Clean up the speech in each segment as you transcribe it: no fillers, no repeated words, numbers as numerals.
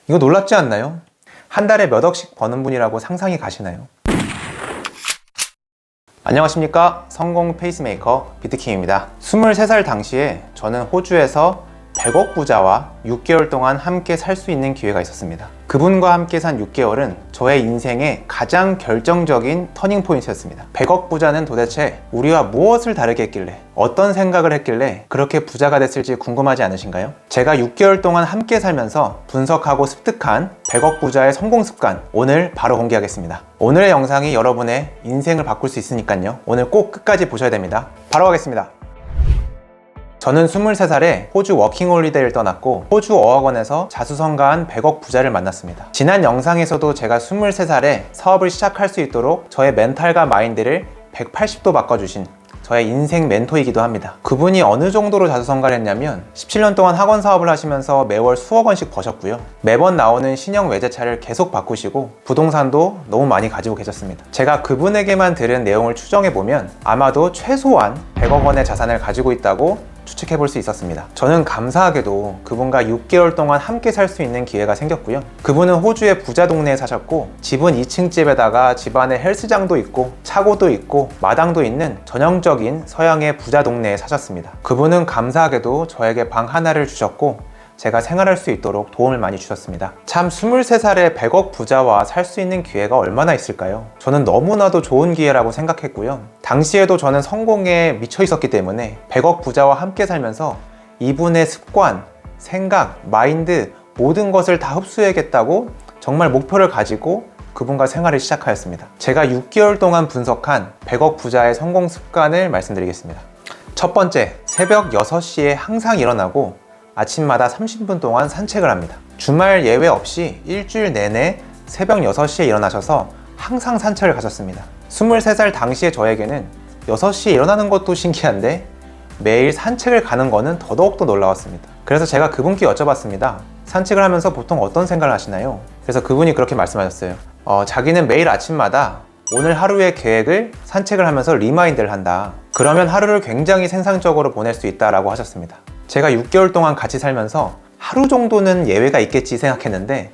이거 놀랍지 않나요? 한 달에 몇 억씩 버는 분이라고 상상이 가시나요? 안녕하십니까, 성공 페이스메이커 비트킴입니다. 23살 당시에 저는 호주에서 100억 부자와 6개월 동안 함께 살 수 있는 기회가 있었습니다. 그분과 함께 산 6개월은 저의 인생의 가장 결정적인 터닝포인트였습니다. 100억 부자는 도대체 우리와 무엇을 다르게 했길래, 어떤 생각을 했길래 그렇게 부자가 됐을지 궁금하지 않으신가요? 제가 6개월 동안 함께 살면서 분석하고 습득한 100억 부자의 성공 습관, 오늘 바로 공개하겠습니다. 오늘의 영상이 여러분의 인생을 바꿀 수 있으니까요, 오늘 꼭 끝까지 보셔야 됩니다. 바로 가겠습니다. 저는 23살에 호주 워킹홀리데이를 떠났고 호주 어학원에서 자수성가한 100억 부자를 만났습니다. 지난 영상에서도 제가 23살에 사업을 시작할 수 있도록 저의 멘탈과 마인드를 180도 바꿔주신 저의 인생 멘토이기도 합니다. 그분이 어느 정도로 자수성가를 했냐면 17년 동안 학원 사업을 하시면서 매월 수억 원씩 버셨고요. 매번 나오는 신형 외제차를 계속 바꾸시고 부동산도 너무 많이 가지고 계셨습니다. 제가 그분에게만 들은 내용을 추정해보면 아마도 최소한 100억 원의 자산을 가지고 있다고 추측해 볼 수 있었습니다. 저는 감사하게도 그분과 6개월 동안 함께 살 수 있는 기회가 생겼고요. 그분은 호주의 부자 동네에 사셨고 집은 2층 집에다가 집안에 헬스장도 있고 차고도 있고 마당도 있는 전형적인 서양의 부자 동네에 사셨습니다. 그분은 감사하게도 저에게 방 하나를 주셨고 제가 생활할 수 있도록 도움을 많이 주셨습니다. 참 23살에 100억 부자와 살 수 있는 기회가 얼마나 있을까요? 저는 너무나도 좋은 기회라고 생각했고요. 당시에도 저는 성공에 미쳐 있었기 때문에 100억 부자와 함께 살면서 이분의 습관, 생각, 마인드 모든 것을 다 흡수해야겠다고 정말 목표를 가지고 그분과 생활을 시작하였습니다. 제가 6개월 동안 분석한 100억 부자의 성공 습관을 말씀드리겠습니다. 첫 번째, 새벽 6시에 항상 일어나고 아침마다 30분 동안 산책을 합니다. 주말 예외 없이 일주일 내내 새벽 6시에 일어나셔서 항상 산책을 가셨습니다. 23살 당시의 저에게는 6시에 일어나는 것도 신기한데 매일 산책을 가는 거는 더더욱더 놀라웠습니다. 그래서 제가 그분께 여쭤봤습니다. 산책을 하면서 보통 어떤 생각을 하시나요? 그래서 그분이 그렇게 말씀하셨어요. 자기는 매일 아침마다 오늘 하루의 계획을 산책을 하면서 리마인드를 한다. 그러면 하루를 굉장히 생산적으로 보낼 수 있다라고 하셨습니다. 제가 6개월 동안 같이 살면서 하루 정도는 예외가 있겠지 생각했는데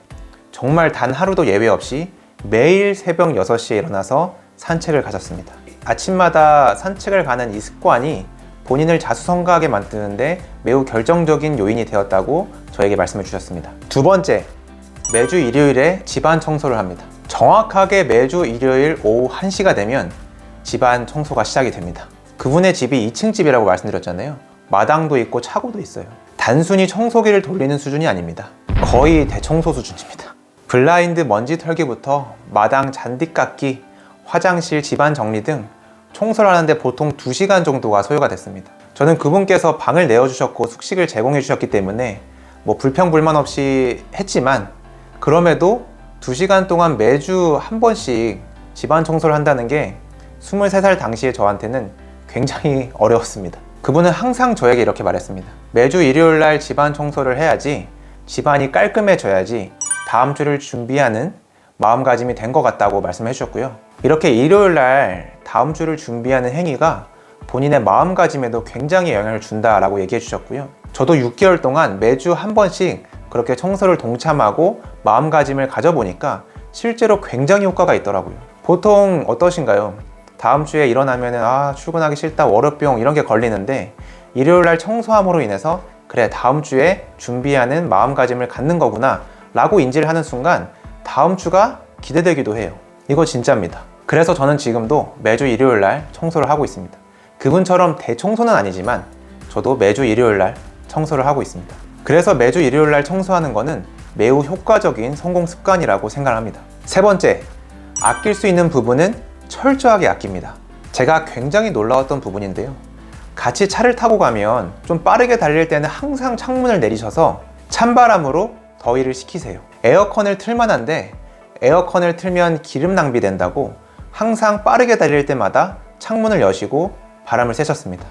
정말 단 하루도 예외 없이 매일 새벽 6시에 일어나서 산책을 가셨습니다. 아침마다 산책을 가는 이 습관이 본인을 자수성가하게 만드는데 매우 결정적인 요인이 되었다고 저에게 말씀을 주셨습니다. 두 번째, 매주 일요일에 집안 청소를 합니다. 정확하게 매주 일요일 오후 1시가 되면 집안 청소가 시작이 됩니다. 그분의 집이 2층 집이라고 말씀드렸잖아요. 마당도 있고 차고도 있어요. 단순히 청소기를 돌리는 수준이 아닙니다. 거의 대청소 수준입니다. 블라인드 먼지 털기부터 마당 잔디 깎기, 화장실 집안 정리 등 청소를 하는데 보통 2시간 정도가 소요가 됐습니다. 저는 그분께서 방을 내어주셨고 숙식을 제공해 주셨기 때문에 불평불만 없이 했지만 그럼에도 2시간 동안 매주 한 번씩 집안 청소를 한다는 게 23살 당시의 저한테는 굉장히 어려웠습니다. 그분은 항상 저에게 이렇게 말했습니다. 매주 일요일날 집안 청소를 해야지, 집안이 깔끔해져야지 다음 주를 준비하는 마음가짐이 된 것 같다고 말씀해 주셨고요. 이렇게 일요일날 다음 주를 준비하는 행위가 본인의 마음가짐에도 굉장히 영향을 준다라고 얘기해 주셨고요. 저도 6개월 동안 매주 한 번씩 그렇게 청소를 동참하고 마음가짐을 가져보니까 실제로 굉장히 효과가 있더라고요. 보통 어떠신가요? 다음 주에 일어나면 출근하기 싫다, 월요병 이런 게 걸리는데 일요일날 청소함으로 인해서 그래, 다음 주에 준비하는 마음가짐을 갖는 거구나 라고 인지를 하는 순간 다음 주가 기대되기도 해요. 이거 진짜입니다. 그래서 저는 지금도 매주 일요일날 청소를 하고 있습니다. 그분처럼 대청소는 아니지만 저도 매주 일요일날 청소를 하고 있습니다. 그래서 매주 일요일날 청소하는 거는 매우 효과적인 성공 습관이라고 생각합니다. 세 번째, 아낄 수 있는 부분은 철저하게 아낍니다. 제가 굉장히 놀라웠던 부분인데요. 같이 차를 타고 가면 좀 빠르게 달릴 때는 항상 창문을 내리셔서 찬바람으로 더위를 식히세요. 에어컨을 틀만 한데 에어컨을 틀면 기름 낭비된다고 항상 빠르게 달릴 때마다 창문을 여시고 바람을 쐬셨습니다.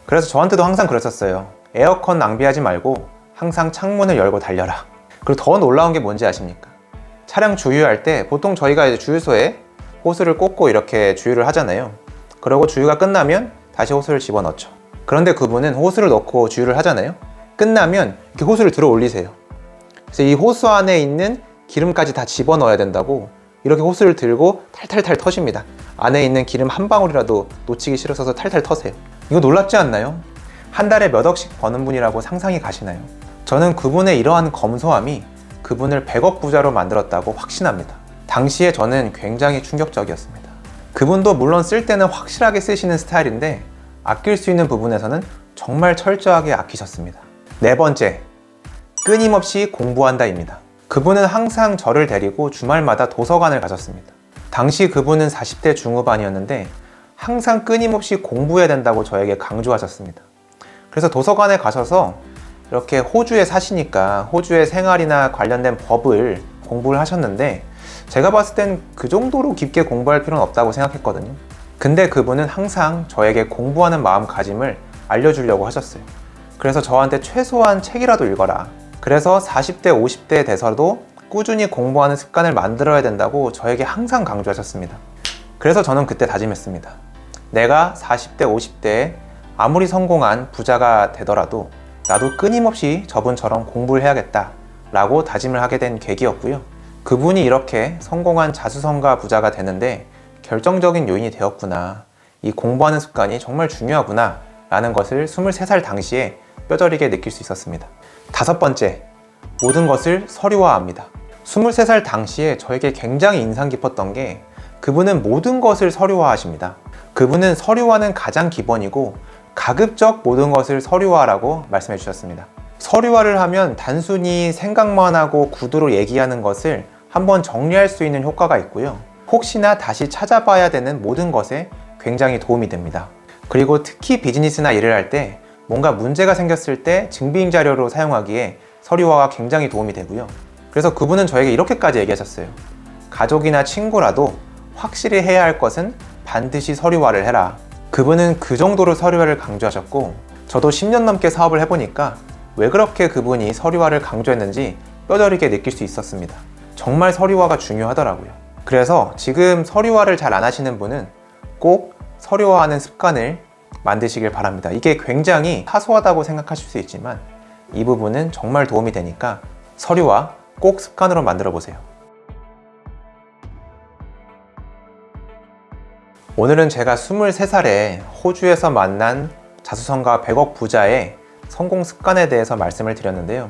그래서 저한테도 항상 그랬었어요. 에어컨 낭비하지 말고 항상 창문을 열고 달려라. 그리고 더 놀라운 게 뭔지 아십니까? 차량 주유할 때 보통 저희가 이제 주유소에 호스를 꽂고 이렇게 주유를 하잖아요. 그리고 주유가 끝나면 다시 호스를 집어넣죠. 그런데 그분은 호스를 넣고 주유를 하잖아요. 끝나면 이렇게 호스를 들어 올리세요. 그래서 이 호수 안에 있는 기름까지 다 집어넣어야 된다고 이렇게 호스를 들고 탈탈탈 터십니다. 안에 있는 기름 한 방울이라도 놓치기 싫어서 탈탈 터세요. 이거 놀랍지 않나요? 한 달에 몇 억씩 버는 분이라고 상상이 가시나요? 저는 그분의 이러한 검소함이 그분을 100억 부자로 만들었다고 확신합니다. 당시에 저는 굉장히 충격적이었습니다. 그분도 물론 쓸 때는 확실하게 쓰시는 스타일인데 아낄 수 있는 부분에서는 정말 철저하게 아끼셨습니다. 네 번째, 끊임없이 공부한다입니다. 그분은 항상 저를 데리고 주말마다 도서관을 가셨습니다. 당시 그분은 40대 중후반이었는데 항상 끊임없이 공부해야 된다고 저에게 강조하셨습니다. 그래서 도서관에 가셔서 이렇게 호주에 사시니까 호주의 생활이나 관련된 법을 공부를 하셨는데 제가 봤을 땐 그 정도로 깊게 공부할 필요는 없다고 생각했거든요. 근데 그분은 항상 저에게 공부하는 마음가짐을 알려주려고 하셨어요. 그래서 저한테 최소한 책이라도 읽어라. 그래서 40대, 50대에 돼서도 꾸준히 공부하는 습관을 만들어야 된다고 저에게 항상 강조하셨습니다. 그래서 저는 그때 다짐했습니다. 내가 40대, 50대에 아무리 성공한 부자가 되더라도 나도 끊임없이 저분처럼 공부를 해야겠다 라고 다짐을 하게 된 계기였고요. 그분이 이렇게 성공한 자수성가 부자가 되는데 결정적인 요인이 되었구나. 이 공부하는 습관이 정말 중요하구나 라는 것을 23살 당시에 뼈저리게 느낄 수 있었습니다. 다섯 번째, 모든 것을 서류화합니다. 23살 당시에 저에게 굉장히 인상 깊었던 게 그분은 모든 것을 서류화하십니다. 그분은 서류화는 가장 기본이고 가급적 모든 것을 서류화라고 말씀해 주셨습니다. 서류화를 하면 단순히 생각만 하고 구두로 얘기하는 것을 한번 정리할 수 있는 효과가 있고요. 혹시나 다시 찾아봐야 되는 모든 것에 굉장히 도움이 됩니다. 그리고 특히 비즈니스나 일을 할 때 뭔가 문제가 생겼을 때 증빙 자료로 사용하기에 서류화가 굉장히 도움이 되고요. 그래서 그분은 저에게 이렇게까지 얘기하셨어요. 가족이나 친구라도 확실히 해야 할 것은 반드시 서류화를 해라. 그분은 그 정도로 서류화를 강조하셨고 저도 10년 넘게 사업을 해보니까 왜 그렇게 그분이 서류화를 강조했는지 뼈저리게 느낄 수 있었습니다. 정말 서류화가 중요하더라고요. 그래서 지금 서류화를 잘 안 하시는 분은 꼭 서류화하는 습관을 만드시길 바랍니다. 이게 굉장히 사소하다고 생각하실 수 있지만 이 부분은 정말 도움이 되니까 서류화 꼭 습관으로 만들어 보세요. 오늘은 제가 23살에 호주에서 만난 자수성가 100억 부자의 성공 습관에 대해서 말씀을 드렸는데요.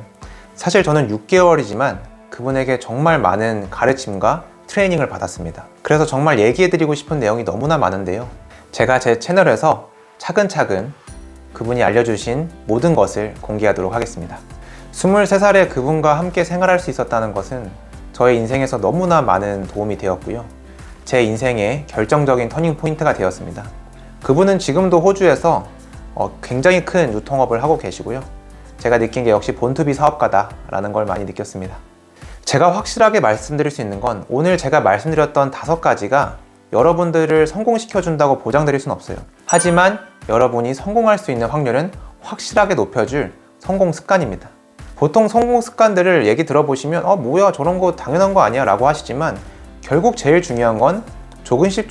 사실 저는 6개월이지만 그분에게 정말 많은 가르침과 트레이닝을 받았습니다. 그래서 정말 얘기해드리고 싶은 내용이 너무나 많은데요. 제가 제 채널에서 차근차근 그분이 알려주신 모든 것을 공개하도록 하겠습니다. 23살에 그분과 함께 생활할 수 있었다는 것은 저의 인생에서 너무나 많은 도움이 되었고요. 제 인생의 결정적인 터닝 포인트가 되었습니다. 그분은 지금도 호주에서 굉장히 큰 유통업을 하고 계시고요. 제가 느낀 게 역시 본투비 사업가다라는 걸 많이 느꼈습니다. 제가 확실하게 말씀드릴 수 있는 건 오늘 제가 말씀드렸던 5가지가 여러분들을 성공시켜준다고 보장드릴 수는 없어요. 하지만 여러분이 성공할 수 있는 확률은 확실하게 높여줄 성공 습관입니다. 보통 성공 습관들을 얘기 들어보시면 뭐야 저런 거 당연한 거 아니야 라고 하시지만 결국 제일 중요한 건 조금씩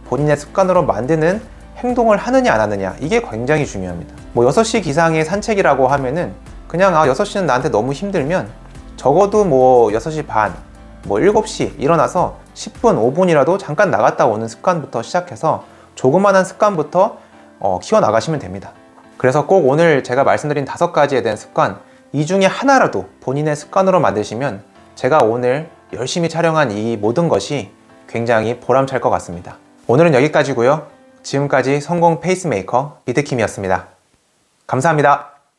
본인의 습관으로 만드는 행동을 하느냐 안 하느냐, 이게 굉장히 중요합니다. 6시 기상의 산책이라고 하면은 그냥 6시는 나한테 너무 힘들면 적어도 6시 반, 7시 일어나서 10분, 5분이라도 잠깐 나갔다 오는 습관부터 시작해서 조그만한 습관부터 키워나가시면 됩니다. 그래서 꼭 오늘 제가 말씀드린 5가지에 대한 습관, 이 중에 하나라도 본인의 습관으로 만드시면 제가 오늘 열심히 촬영한 이 모든 것이 굉장히 보람찰 것 같습니다. 오늘은 여기까지고요. 지금까지 성공 페이스메이커 비트킴이었습니다. 감사합니다.